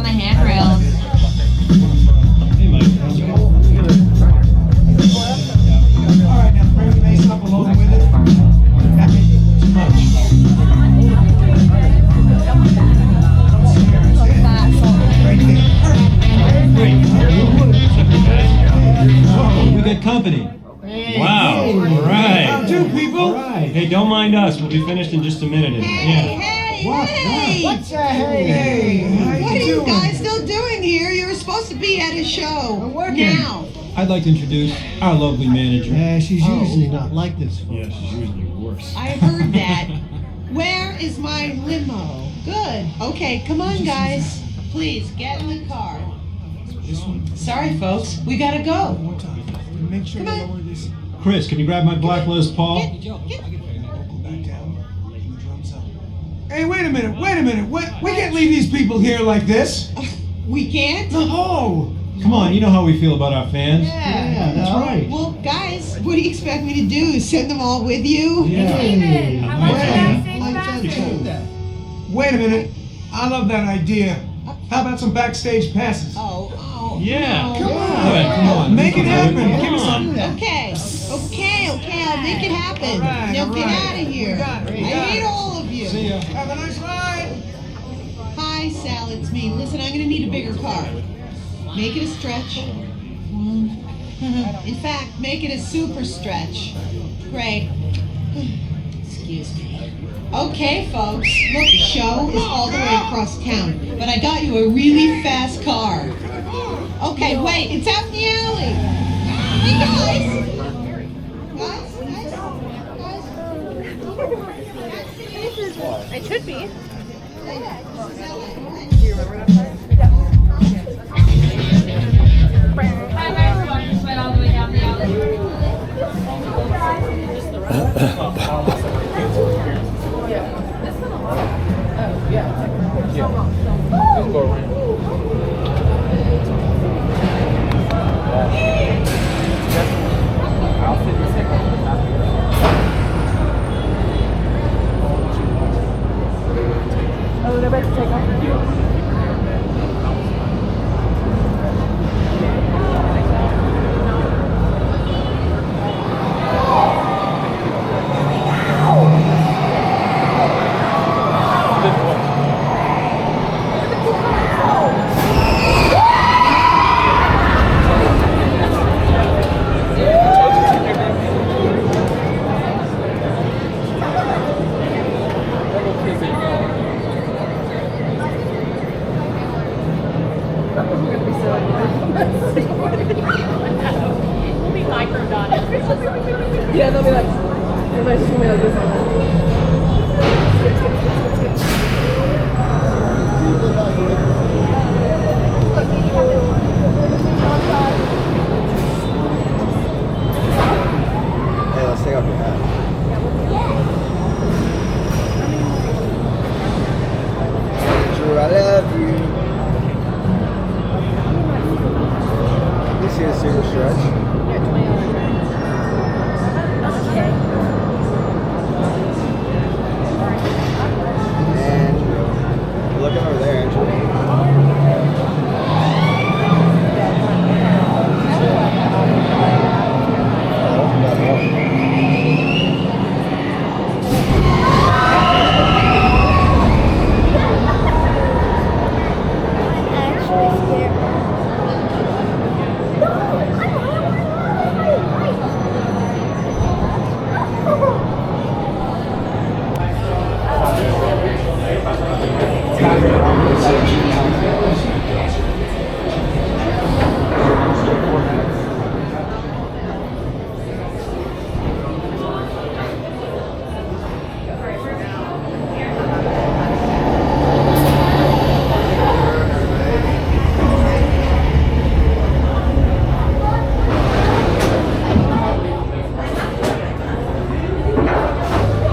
the handrails. Hey, Mike. How's it going? All right, now bring the bass up along with it. That may be too much. Right there. Great. We got company. Wow. All right. How do, people? Hey, don't mind us. We'll be finished in just a minute. Hey, What's that? Hey, how What are you you doing? guys still doing here? You were supposed to be at a show. I'm working. Now. I'd like to introduce our lovely manager. Yeah, she's usually not like this. Yeah, she's usually worse. I heard that. Where is my limo? Good. Okay, come on, guys. Please, get in the car. This one. Sorry, folks. We gotta go. One more time. Make sure you Come on. lower this. Chris, can you grab my black Les Paul? Get. Go back down. Bring the drums up. Hey, wait a minute. We can't leave these people here like this. We can't? No. Come on, you know how we feel about our fans. Yeah, that's right. Well, guys, what do you expect me to do? Send them all with you? David, how about Hey. Wait a minute. I love that idea. How about some backstage passes? Oh. Yeah. no. Come on. Good, come on. Make it happen. Give us Come some. on. Okay, I'll make it happen. All right, now all get right. out of here. We got it, we I got hate it. all of you. See ya. Have a nice ride. Hi, Sal, it's me. Listen, I'm gonna need a bigger car. Make it a stretch. In fact, make it a super stretch. Great. Excuse me. Okay, folks. Look, the show is all the way across town, but I got you a really fast car. Okay, wait, it's out in the alley. Hey, guys. It should be. Right all the way down the alley. Oh, they're about to take off. We'll be microdotted. Yeah, they'll be like, everybody's just gonna be like this. Hey, let's take off your hat. Drew, I love you. You see a super stretch? Andrew. You're looking over there, Andrew.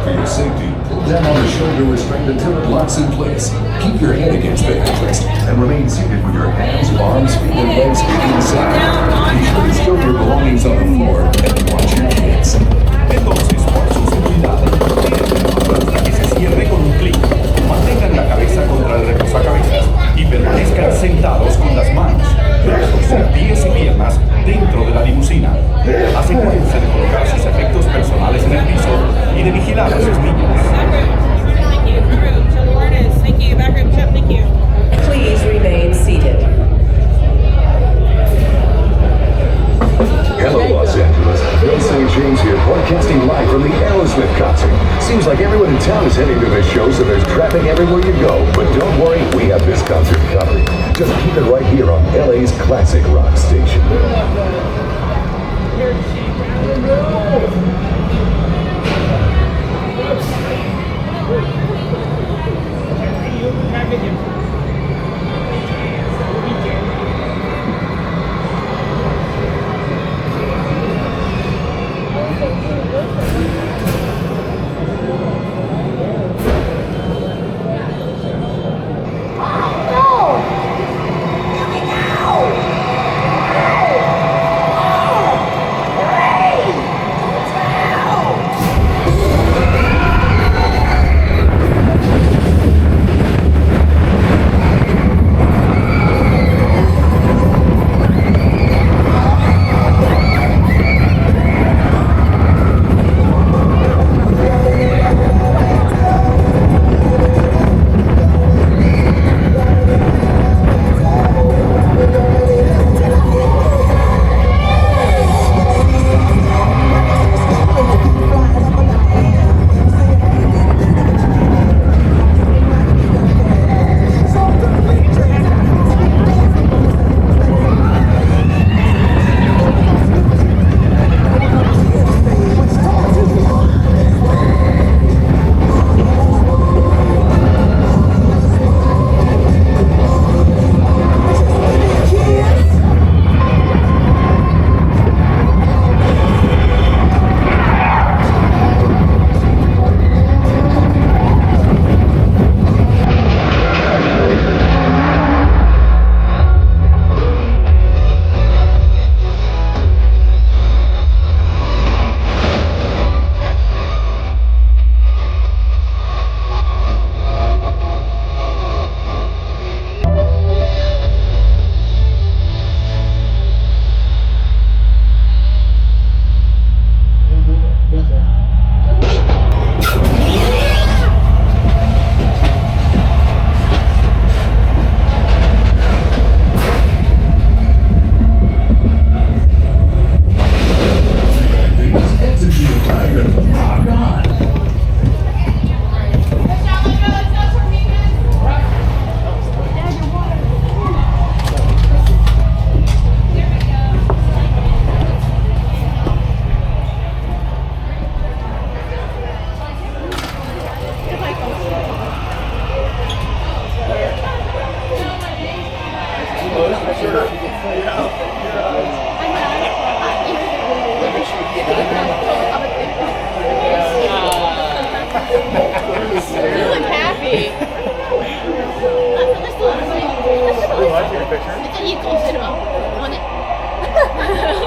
For your safety, pull down on the shoulder restraint until it locks in place. Keep your head against the headrest and remain seated with your hands, arms, feet, and legs inside. Be sure to stow your belongings on the floor and watch your kids. Entonces, por su seguridad, tienen la puerta que se cierre con un clic. Mantengan la cabeza contra el reposacabezas y permanezcan sentados. broadcasting live from the Aerosmith concert. Seems like everyone in town is heading to this show, so there's traffic everywhere you go. But don't worry, we have this concert covered. Just keep it right here on LA's classic rock station. It's a